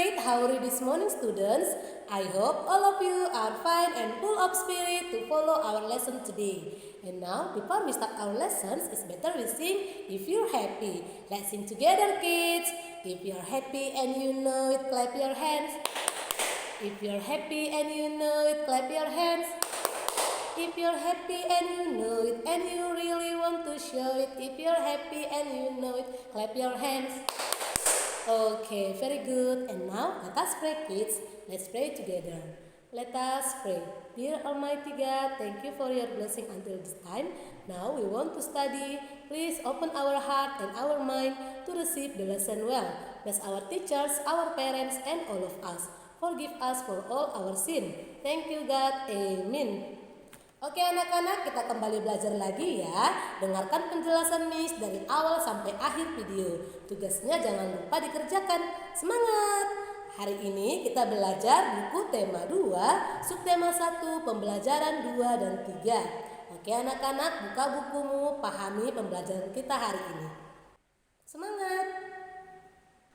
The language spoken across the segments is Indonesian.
great. How are you this morning, students? I hope all of you are fine and full of spirit to follow our lesson today. And now, before we start our lessons, it's better we sing if you're happy. Let's sing together, kids. If you're happy and you know it, clap your hands. If you're happy and you know it, clap your hands. If you're happy and you know it and you really want to show it, if you're happy and you know it, clap your hands. Okay, very good. And now let us pray, kids. Let's pray together. Let us pray. Dear Almighty God, thank you for your blessing until this time. Now we want to study. Please open our heart and our mind to receive the lesson well. Bless our teachers, our parents, and all of us. Forgive us for all our sin. Thank you, God. Amen. Oke anak-anak, kita kembali belajar lagi ya. Dengarkan penjelasan Miss dari awal sampai akhir video. Tugasnya jangan lupa dikerjakan. Semangat! Hari ini kita belajar buku tema 2, subtema 1, pembelajaran 2 dan 3. Oke anak-anak, buka bukumu, pahami pembelajaran kita hari ini. Semangat!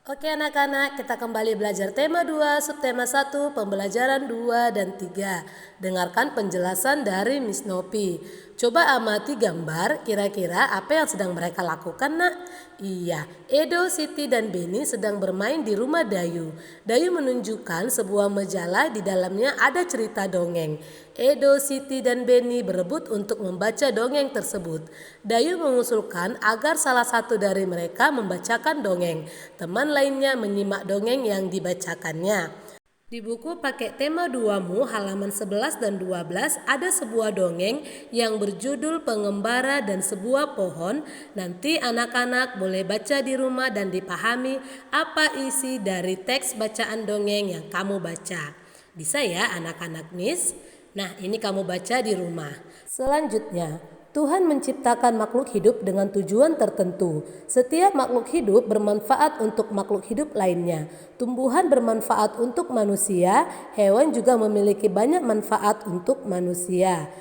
Oke anak-anak, kita kembali belajar tema 2, subtema 1, pembelajaran 2 dan 3. Dengarkan penjelasan dari Miss Nopi. Coba amati gambar, kira-kira apa yang sedang mereka lakukan, nak? Iya, Edo, Siti, dan Beni sedang bermain di rumah Dayu. Dayu menunjukkan sebuah majalah, di dalamnya ada cerita dongeng. Edo, Siti, dan Beni berebut untuk membaca dongeng tersebut. Dayu mengusulkan agar salah satu dari mereka membacakan dongeng. Teman lainnya menyimak dongeng yang dibacakannya. Di buku pakai tema 2mu halaman 11 dan 12 ada sebuah dongeng yang berjudul Pengembara dan Sebuah Pohon. Nanti anak-anak boleh baca di rumah dan dipahami apa isi dari teks bacaan dongeng yang kamu baca. Bisa ya anak-anak Miss? Nah ini kamu baca di rumah. Selanjutnya, Tuhan menciptakan makhluk hidup dengan tujuan tertentu. Setiap makhluk hidup bermanfaat untuk makhluk hidup lainnya. Tumbuhan bermanfaat untuk manusia, hewan juga memiliki banyak manfaat untuk manusia.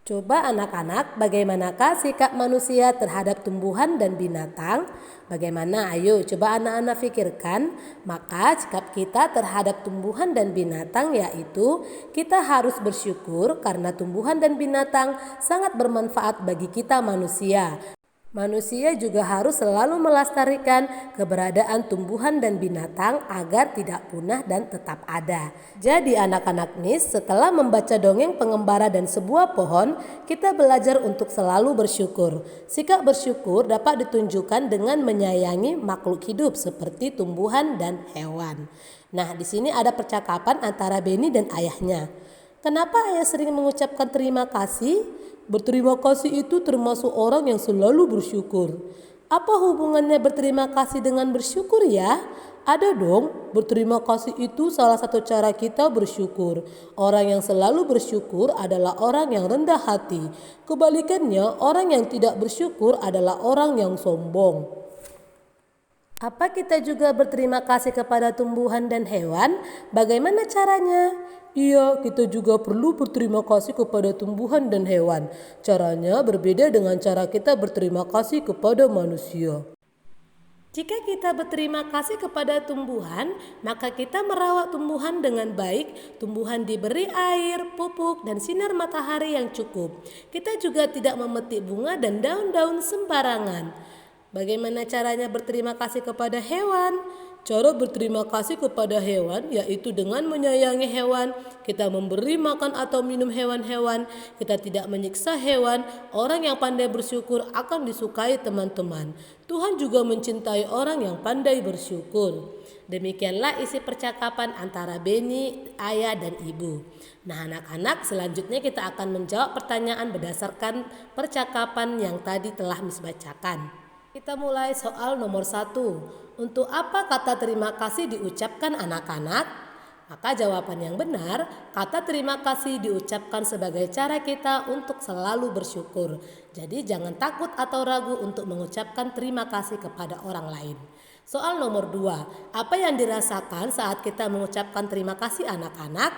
Coba anak-anak, bagaimanakah sikap manusia terhadap tumbuhan dan binatang? Bagaimana? Ayo coba anak-anak pikirkan. Maka sikap kita terhadap tumbuhan dan binatang yaitu kita harus bersyukur karena tumbuhan dan binatang sangat bermanfaat bagi kita manusia. Manusia juga harus selalu melestarikan keberadaan tumbuhan dan binatang agar tidak punah dan tetap ada. Jadi anak-anak Miss, setelah membaca dongeng Pengembara dan Sebuah Pohon, kita belajar untuk selalu bersyukur. Sikap bersyukur dapat ditunjukkan dengan menyayangi makhluk hidup seperti tumbuhan dan hewan. Nah, di sini ada percakapan antara Beni dan ayahnya. Kenapa ayah sering mengucapkan terima kasih? Berterima kasih itu termasuk orang yang selalu bersyukur. Apa hubungannya berterima kasih dengan bersyukur ya? Ada dong, berterima kasih itu salah satu cara kita bersyukur. Orang yang selalu bersyukur adalah orang yang rendah hati. Kebalikannya, orang yang tidak bersyukur adalah orang yang sombong. Apa kita juga berterima kasih kepada tumbuhan dan hewan? Bagaimana caranya? Iya, kita juga perlu berterima kasih kepada tumbuhan dan hewan. Caranya berbeda dengan cara kita berterima kasih kepada manusia. Jika kita berterima kasih kepada tumbuhan, maka kita merawat tumbuhan dengan baik. Tumbuhan diberi air, pupuk, dan sinar matahari yang cukup. Kita juga tidak memetik bunga dan daun-daun sembarangan. Bagaimana caranya berterima kasih kepada hewan? Cara berterima kasih kepada hewan yaitu dengan menyayangi hewan, kita memberi makan atau minum hewan-hewan, kita tidak menyiksa hewan. Orang yang pandai bersyukur akan disukai teman-teman. Tuhan juga mencintai orang yang pandai bersyukur. Demikianlah isi percakapan antara Beni, ayah, dan ibu. Nah anak-anak, selanjutnya kita akan menjawab pertanyaan berdasarkan percakapan yang tadi telah Miss bacakan. Kita mulai soal nomor 1. Untuk apa kata terima kasih diucapkan anak-anak? Maka jawaban yang benar, kata terima kasih diucapkan sebagai cara kita untuk selalu bersyukur. Jadi jangan takut atau ragu untuk mengucapkan terima kasih kepada orang lain. Soal nomor 2, apa yang dirasakan saat kita mengucapkan terima kasih anak-anak?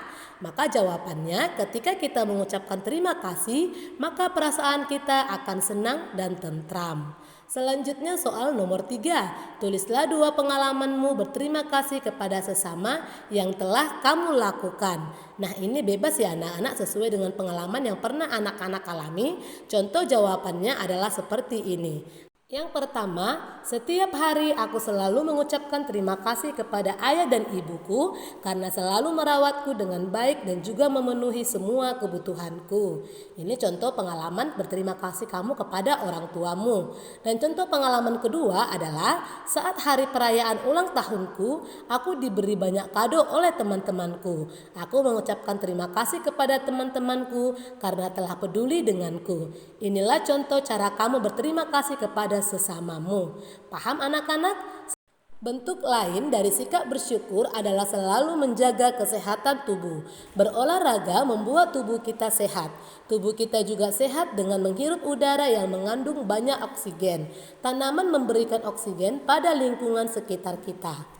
Maka jawabannya, ketika kita mengucapkan terima kasih, maka perasaan kita akan senang dan tentram. Selanjutnya soal nomor 3. Tulislah 2 pengalamanmu berterima kasih kepada sesama yang telah kamu lakukan. Nah, ini bebas ya anak-anak sesuai dengan pengalaman yang pernah anak-anak alami. Contoh jawabannya adalah seperti ini. Yang pertama, setiap hari aku selalu mengucapkan terima kasih kepada ayah dan ibuku karena selalu merawatku dengan baik dan juga memenuhi semua kebutuhanku. Ini contoh pengalaman berterima kasih kamu kepada orang tuamu. Dan contoh pengalaman kedua adalah saat hari perayaan ulang tahunku, aku diberi banyak kado oleh teman-temanku. Aku mengucapkan terima kasih kepada teman-temanku karena telah peduli denganku. Inilah contoh cara kamu berterima kasih kepada sesamamu. Paham anak-anak? Bentuk lain dari sikap bersyukur adalah selalu menjaga kesehatan tubuh. Berolahraga membuat tubuh kita sehat. Tubuh kita juga sehat dengan menghirup udara yang mengandung banyak oksigen. Tanaman memberikan oksigen pada lingkungan sekitar kita.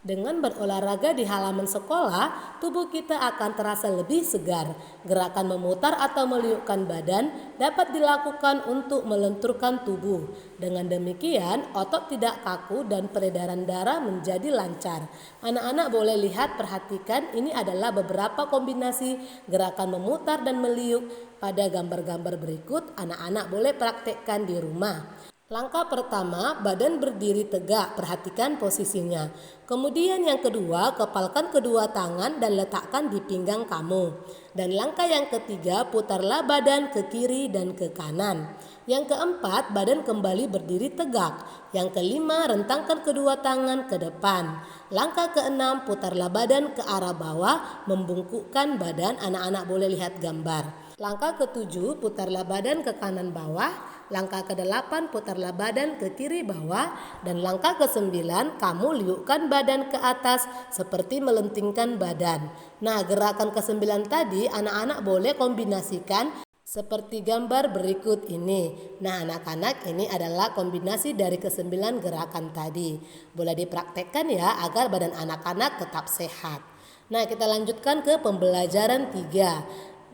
Dengan berolahraga di halaman sekolah, tubuh kita akan terasa lebih segar. Gerakan memutar atau meliukkan badan dapat dilakukan untuk melenturkan tubuh. Dengan demikian, otot tidak kaku dan peredaran darah menjadi lancar. Anak-anak boleh lihat, perhatikan, ini adalah beberapa kombinasi gerakan memutar dan meliuk pada gambar-gambar berikut. Anak-anak boleh praktekkan di rumah. Langkah pertama, badan berdiri tegak, perhatikan posisinya. Kemudian yang kedua, kepalkan kedua tangan dan letakkan di pinggang kamu. Dan langkah yang ketiga, putarlah badan ke kiri dan ke kanan. Yang keempat, badan kembali berdiri tegak. Yang kelima, rentangkan kedua tangan ke depan. Langkah keenam, putarlah badan ke arah bawah, membungkukkan badan. Anak-anak boleh lihat gambar. Langkah ketujuh, putarlah badan ke kanan bawah. Langkah ke-8, putarlah badan ke kiri bawah. Dan langkah ke-9, kamu liukkan badan ke atas seperti melentingkan badan. Nah, gerakan ke-9 tadi anak-anak boleh kombinasikan seperti gambar berikut ini. Nah, anak-anak, ini adalah kombinasi dari ke-9 gerakan tadi. Boleh dipraktekkan ya agar badan anak-anak tetap sehat. Nah, kita lanjutkan ke pembelajaran 3.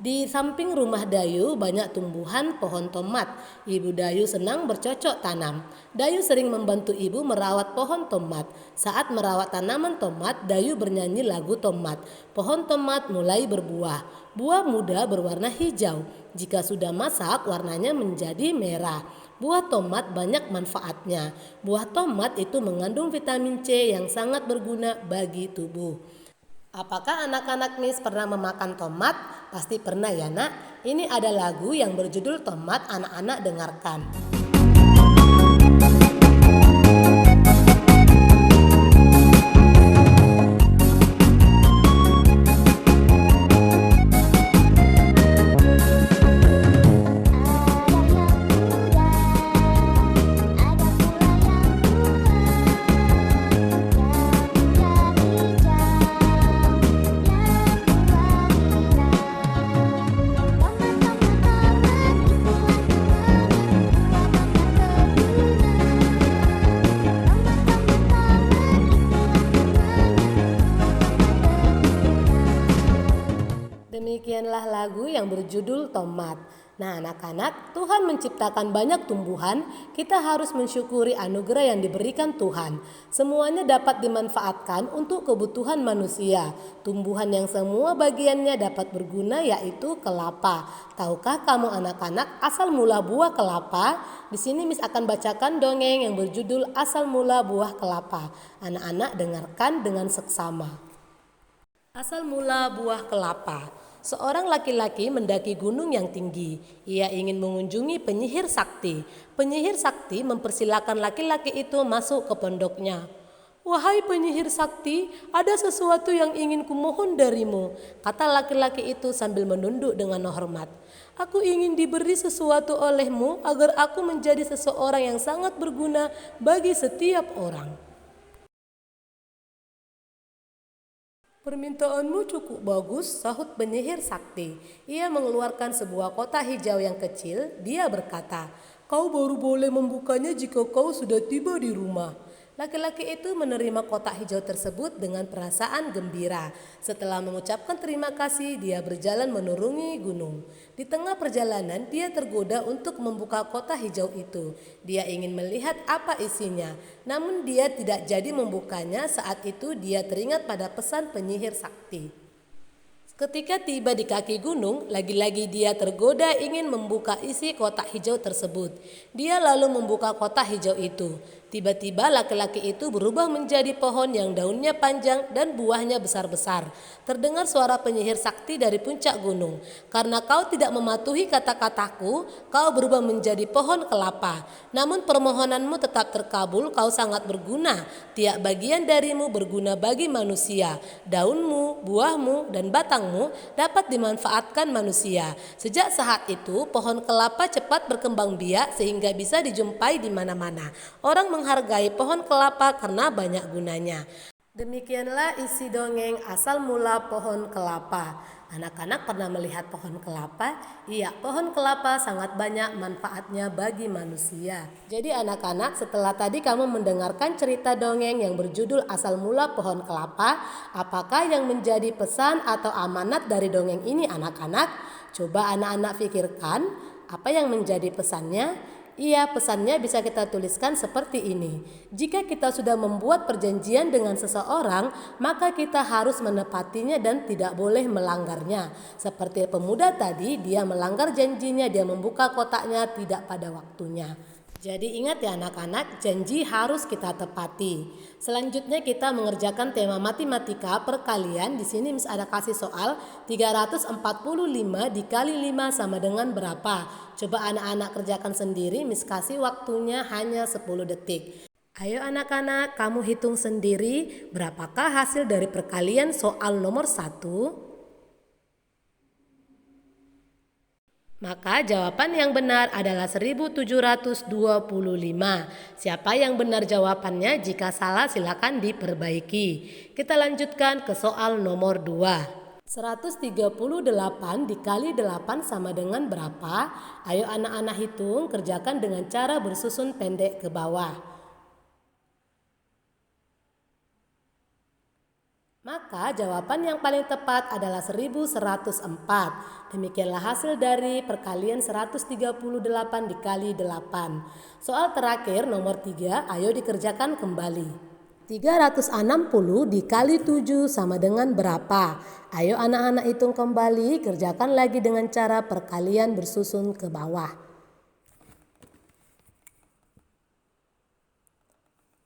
Di samping rumah Dayu banyak tumbuhan pohon tomat. Ibu Dayu senang bercocok tanam. Dayu sering membantu ibu merawat pohon tomat. Saat merawat tanaman tomat, Dayu bernyanyi lagu tomat. Pohon tomat mulai berbuah. Buah muda berwarna hijau. Jika sudah masak, warnanya menjadi merah. Buah tomat banyak manfaatnya. Buah tomat itu mengandung vitamin C yang sangat berguna bagi tubuh. Apakah anak-anak Miss pernah memakan tomat? Pasti pernah ya nak. Ini ada lagu yang berjudul Tomat, anak-anak dengarkan. Demikianlah lagu yang berjudul Tomat. Nah anak-anak, Tuhan menciptakan banyak tumbuhan, kita harus mensyukuri anugerah yang diberikan Tuhan. Semuanya dapat dimanfaatkan untuk kebutuhan manusia. Tumbuhan yang semua bagiannya dapat berguna yaitu kelapa. Tahukah kamu anak-anak asal mula buah kelapa? Di sini Miss akan bacakan dongeng yang berjudul Asal Mula Buah Kelapa. Anak-anak dengarkan dengan seksama. Asal mula buah kelapa. Seorang laki-laki mendaki gunung yang tinggi. Ia ingin mengunjungi penyihir sakti. Penyihir sakti mempersilakan laki-laki itu masuk ke pondoknya. "Wahai penyihir sakti, ada sesuatu yang ingin kumohon darimu," kata laki-laki itu sambil menunduk dengan hormat. "Aku ingin diberi sesuatu olehmu agar aku menjadi seseorang yang sangat berguna bagi setiap orang." "Permintaanmu cukup bagus," sahut penyihir sakti. Ia mengeluarkan sebuah kotak hijau yang kecil. Dia berkata, "Kau baru boleh membukanya jika kau sudah tiba di rumah." Laki-laki itu menerima kotak hijau tersebut dengan perasaan gembira. Setelah mengucapkan terima kasih, dia berjalan menuruni gunung. Di tengah perjalanan, dia tergoda untuk membuka kotak hijau itu. Dia ingin melihat apa isinya, namun dia tidak jadi membukanya. Saat itu dia teringat pada pesan penyihir sakti. Ketika tiba di kaki gunung, lagi-lagi dia tergoda ingin membuka isi kotak hijau tersebut. Dia lalu membuka kotak hijau itu. Tiba-tiba laki-laki itu berubah menjadi pohon yang daunnya panjang dan buahnya besar-besar. Terdengar suara penyihir sakti dari puncak gunung. Karena kau tidak mematuhi kata-kataku, kau berubah menjadi pohon kelapa. Namun permohonanmu tetap terkabul, kau sangat berguna. Tiap bagian darimu berguna bagi manusia. Daunmu, buahmu, dan batangmu dapat dimanfaatkan manusia. Sejak saat itu, pohon kelapa cepat berkembang biak sehingga bisa dijumpai di mana-mana. Orang menghargai pohon kelapa karena banyak gunanya. Demikianlah isi dongeng asal mula pohon kelapa. Anak-anak pernah melihat pohon kelapa? Iya, pohon kelapa sangat banyak manfaatnya bagi manusia. Jadi anak-anak, setelah tadi kamu mendengarkan cerita dongeng yang berjudul asal mula pohon kelapa, apakah yang menjadi pesan atau amanat dari dongeng ini anak-anak? Coba anak-anak pikirkan apa yang menjadi pesannya. Iya, pesannya bisa kita tuliskan seperti ini. Jika kita sudah membuat perjanjian dengan seseorang, maka kita harus menepatinya dan tidak boleh melanggarnya. Seperti pemuda tadi, dia melanggar janjinya, dia membuka kotaknya tidak pada waktunya. Jadi ingat ya anak-anak, janji harus kita tepati. Selanjutnya kita mengerjakan tema matematika perkalian. Di sini Miss ada kasih soal 345 dikali 5 sama dengan berapa? Coba anak-anak kerjakan sendiri, Miss kasih waktunya hanya 10 detik. Ayo anak-anak, kamu hitung sendiri berapakah hasil dari perkalian soal nomor 1? Maka jawaban yang benar adalah 1725. Siapa yang benar jawabannya? Jika salah silakan diperbaiki. Kita lanjutkan ke soal nomor 2. 138 dikali 8 sama dengan berapa? Ayo anak-anak hitung, kerjakan dengan cara bersusun pendek ke bawah. Maka jawaban yang paling tepat adalah 1104. Demikianlah hasil dari perkalian 138 dikali 8. Soal terakhir nomor 3, ayo dikerjakan kembali. 360 dikali 7 sama dengan berapa? Ayo anak-anak hitung kembali, kerjakan lagi dengan cara perkalian bersusun ke bawah.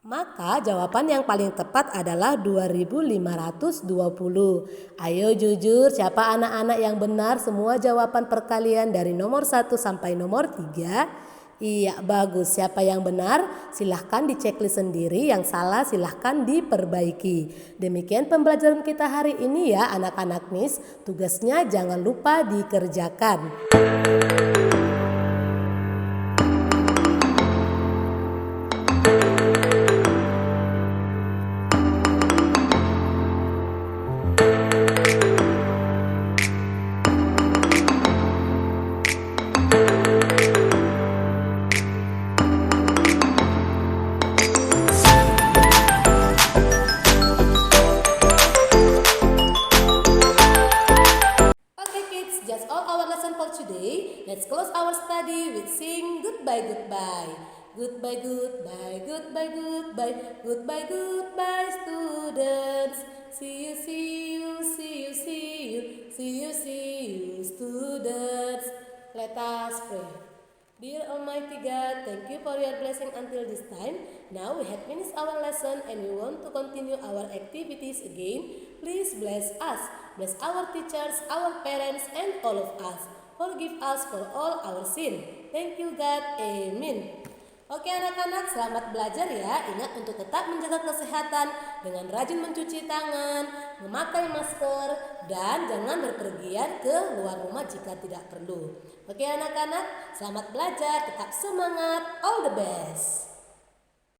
Maka jawaban yang paling tepat adalah 2520. Ayo jujur, siapa anak-anak yang benar semua jawaban perkalian dari nomor 1 sampai nomor 3? Iya, bagus. Siapa yang benar? Silahkan diceklis sendiri, yang salah silahkan diperbaiki. Demikian pembelajaran kita hari ini ya anak-anak Miss. Tugasnya jangan lupa dikerjakan. Let's close our study with sing goodbye, goodbye. Goodbye, goodbye, goodbye, goodbye. Goodbye, goodbye, students. See you, see you, see you, see you. See you, see you, students. Let us pray. Dear Almighty God, thank you for your blessing until this time. Now we have finished our lesson and we want to continue our activities again. Please bless us. Bless our teachers, our parents, and all of us. Forgive us for all our sin. Thank you God. Amen. Oke anak-anak, selamat belajar ya. Ingat untuk tetap menjaga kesehatan dengan rajin mencuci tangan, memakai masker, dan jangan berpergian ke luar rumah jika tidak perlu. Oke anak-anak, selamat belajar, tetap semangat. All the best.